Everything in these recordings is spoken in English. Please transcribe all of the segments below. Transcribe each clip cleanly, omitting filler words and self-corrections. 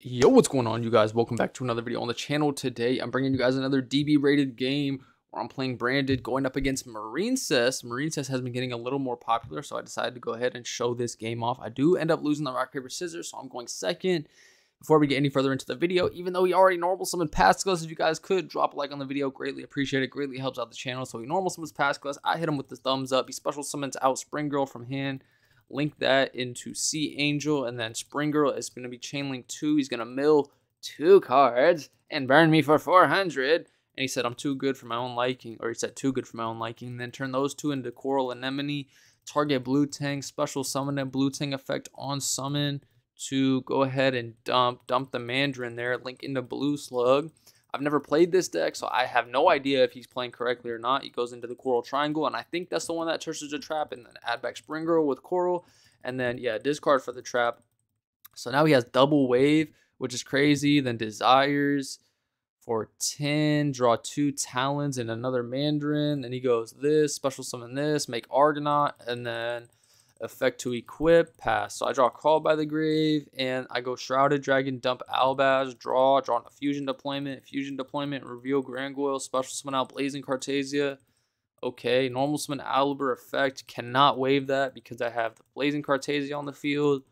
Yo, what's going on, you guys? Welcome back to another video on the channel. Today, I'm bringing you guys another DB rated game where I'm playing Branded going up against MARINCESS. MARINCESS has been getting a little more popular, so I decided to go ahead and show this game off. I do end up losing the rock, paper, scissors, so I'm going second. Before we get any further into the video, even though he already normal summoned past class, if you guys could drop a like on the video, greatly appreciate it. Greatly helps out the channel. So he normal summons past class. I hit him with the thumbs up. He special summons out Spring Girl from hand. Link that into Sea Angel, and then Spring Girl is going to be chain link 2. He's going to mill 2 cards and burn me for 400. And he said I'm too good for my own liking, or he said too good for my own liking. And then turn those 2 into Coral Anemone. Target Blue Tang, special summon and Blue Tang effect on summon to go ahead and dump the Mandarin there, link into Blue Slug. I've never played this deck, so I have no idea if he's playing correctly or not. He goes into the Coral Triangle, and I think that's the one that touches the trap, and then add back Spring Girl with Coral, and then, yeah, discard for the trap. So now he has Double Wave, which is crazy. Then Desires for 10, draw 2 Talons and another Mandarin. Then he goes this, special summon this, make Argonaut, and then effect to equip, pass. So I draw Call by the Grave, and I go Shrouded Dragon, dump Albaz, draw a fusion deployment, reveal Grangoyle, special summon out Blazing Cartesia. Okay, normal summon Aliber effect, cannot waive that because I have the Blazing Cartesia on the field.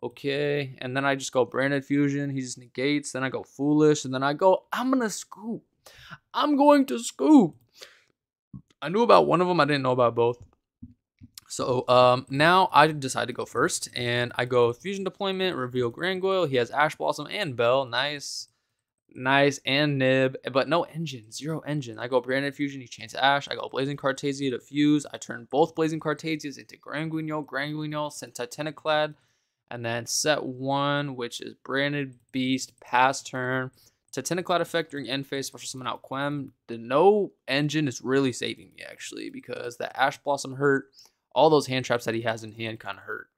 Okay, and then I just go Branded Fusion, he just negates, then I go Foolish, and then I go, I'm gonna scoop. I'm going to scoop. I knew about one of them, I didn't know about both. So now I decide to go first, and I go Fusion Deployment, reveal Grangoyle. He has Ash Blossom and Bell. Nice, and Nib, but no engine, 0 engine. I go Branded Fusion, he chains Ash. I go Blazing Cartesia to fuse. I turn both Blazing Cartesias into Granguignol, send Titaniclad, and then set 1, which is Branded Beast, pass turn. Titaniclad effect during end phase, special summon out Quem. The no engine is really saving me, actually, because the Ash Blossom hurt. All those hand traps that he has in hand kind of hurt.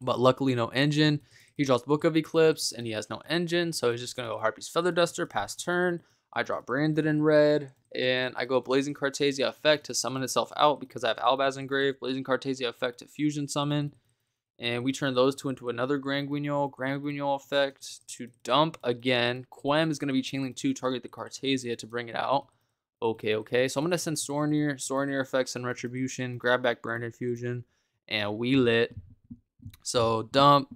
But luckily, no engine. He draws Book of Eclipse, and he has no engine, so he's just going to go Harpy's Feather Duster, pass turn. I draw Branded in red, and I go Blazing Cartesia effect to summon itself out because I have Albaz engraved. Blazing Cartesia effect to fusion summon. And we turn those 2 into another Granguignol effect to dump again. Quem is going to be chainlink 2, target the Cartesia to bring it out. Okay. So I'm going to send Sorenir effects and Retribution, grab back Branded Fusion, and we lit. So dump,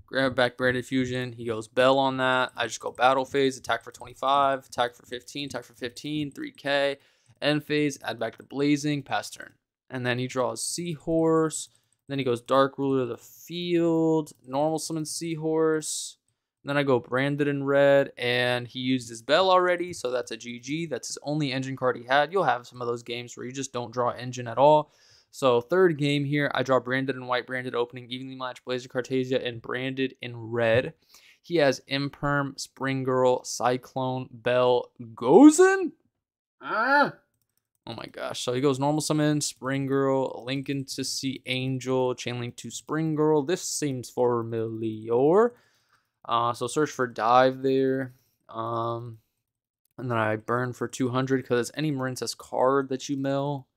grab back Branded Fusion. He goes Bell on that. I just go Battle Phase, attack for 25, attack for 15, 3K. End phase, add back the Blazing, pass turn. And then he draws Seahorse. Then he goes Dark Ruler of the Field, normal summon Seahorse. Then I go Branded in red, and he used his Bell already, so that's a GG. That's his only engine card he had. You'll have some of those games where you just don't draw engine at all. So third game here, I draw Branded in white, Branded opening, evenly matched Blazer Cartesia, and Branded in red. He has Imperm, Spring Girl, Cyclone, Bell, Gozen? Oh my gosh. So he goes normal summon, Spring Girl, Lincoln to Sea Angel, chainlink to Spring Girl. This seems familiar. So search for dive there. And then I burn for 200 because it's any MARINCESS card that you mill.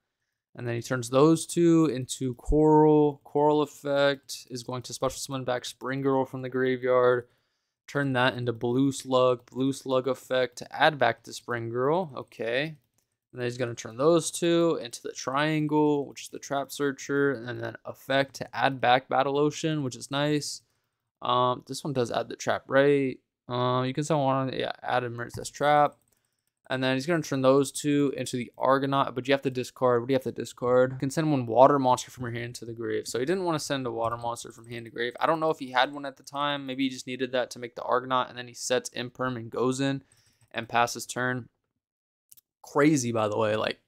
And then he turns those 2 into Coral. Coral effect is going to special summon back Spring Girl from the graveyard. Turn that into Blue Slug. Blue Slug effect to add back the Spring Girl. Okay. And then he's going to turn those 2 into the Triangle, which is the Trap Searcher. And then effect to add back Battle Ocean, which is nice. This one does add the trap, right? You can send one, yeah, add a MARINCESS trap. And then he's going to turn those 2 into the Argonaut, but you have to discard. What do you have to discard? You can send one water monster from your hand to the grave. So he didn't want to send a water monster from hand to grave. I don't know if he had one at the time. Maybe he just needed that to make the Argonaut, and then he sets Imperm and goes in and passes turn. Crazy, by the way. Like,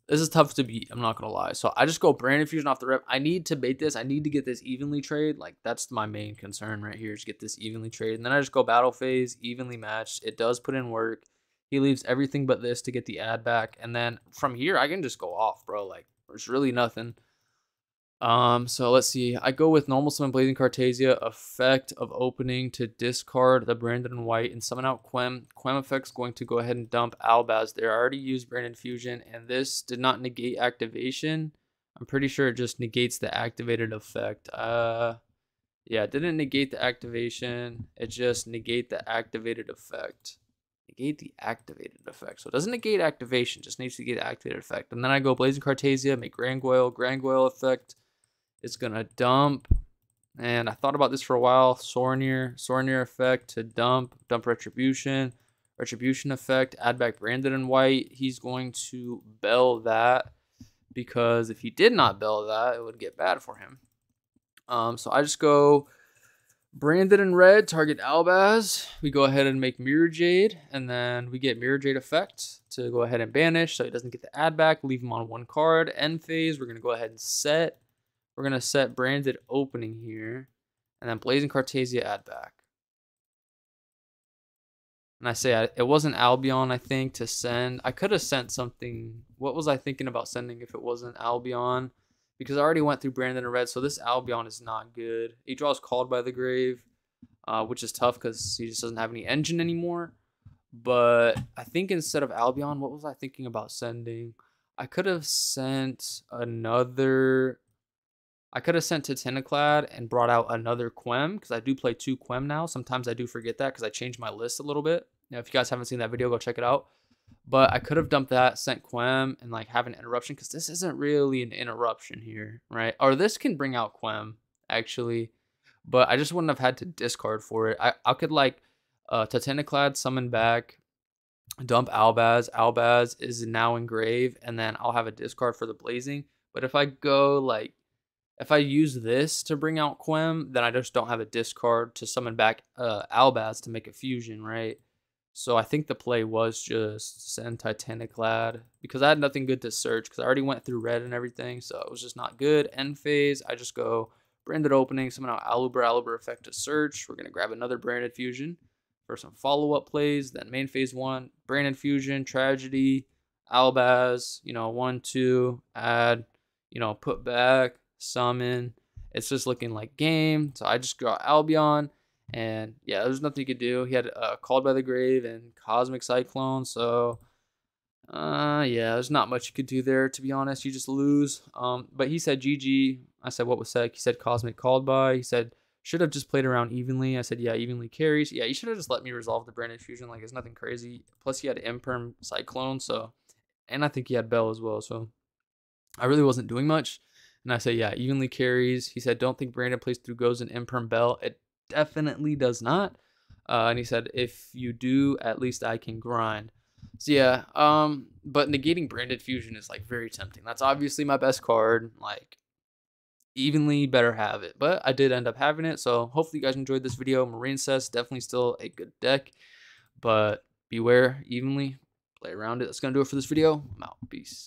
this is tough to beat, I'm not going to lie. So I just go Branded Fusion off the rip. I need to bait this. I need to get this evenly trade. Like, that's my main concern right here is get this evenly trade. And then I just go Battle Phase, evenly matched. It does put in work. He leaves everything but this to get the add back. And then from here, I can just go off, bro. Like, there's really nothing. So let's see. I go with normal summon Blazing Cartesia, effect of opening to discard the Branded in white and summon out Quem. Quem effect's going to go ahead and dump Albaz there. I already used Branded Fusion, and this did not negate activation. I'm pretty sure it just negates the activated effect. Yeah, it didn't negate the activation. It just negate the activated effect. Negate the activated effect. So it doesn't negate activation, just needs to negate the activated effect. And then I go Blazing Cartesia, make Grangoyle. Grangoyle effect. It's going to dump. And I thought about this for a while. Sornier effect to dump Retribution. Retribution effect, add back Branded and White. He's going to bell that, because if he did not bell that, it would get bad for him. So I just go Branded in red, target Albaz. We go ahead and make Mirror Jade, and then we get Mirror Jade effect to go ahead and banish, so he doesn't get the add back. Leave him on one card. End phase, we're going to go ahead and set. We're going to set Branded opening here, and then Blazing Cartesia add back. And I say it wasn't Albion, I think, to send. I could have sent something. What was I thinking about sending if it wasn't Albion? Because I already went through Brandon and Red, so this Albion is not good. He draws Called by the Grave, which is tough because he just doesn't have any engine anymore. But I think instead of Albion, what was I thinking about sending? I could have sent another... I could have sent Titaniclad and brought out another Quem, because I do play 2 Quem now. Sometimes I do forget that because I changed my list a little bit. Now, if you guys haven't seen that video, go check it out. But I could have dumped that, sent Quem, and like have an interruption, because this isn't really an interruption here, right? Or this can bring out Quem, actually. But I just wouldn't have had to discard for it. I could like Titaniclad summon back, dump Albaz. Albaz is now in Grave, and then I'll have a discard for the Blazing. But if I go like... If I use this to bring out Quem, then I just don't have a discard to summon back Albaz to make a fusion, right? So I think the play was just send Titaniclad, because I had nothing good to search, because I already went through red and everything, so it was just not good. End phase, I just go Branded opening, summon out Aluber effect to search. We're going to grab another Branded fusion for some follow-up plays. Then main phase 1, Branded fusion, Tragedy, Albaz, 1, 2, add, put back, summon. It's just looking like game. So I just got Albion, and yeah, there's nothing you could do. He had Called by the Grave and Cosmic Cyclone, so yeah, there's not much you could do there, to be honest. You just lose. But he said GG. I said what was said. He said Cosmic Called by. He said should have just played around evenly. I said yeah, evenly carries. Yeah, you should have just let me resolve the Branded fusion. Like, it's nothing crazy. Plus he had Imperm Cyclone, so, and I think he had Bell as well, so I really wasn't doing much. And I say, yeah, evenly carries. He said, don't think Brandon plays through goes and Imperm Bell. It definitely does not. And he said, if you do, at least I can grind. So yeah, but negating Branded Fusion is like very tempting. That's obviously my best card. Like, evenly better have it. But I did end up having it. So hopefully you guys enjoyed this video. MARINCESS, definitely still a good deck. But beware, evenly, play around it. That's going to do it for this video. I'm out. Peace.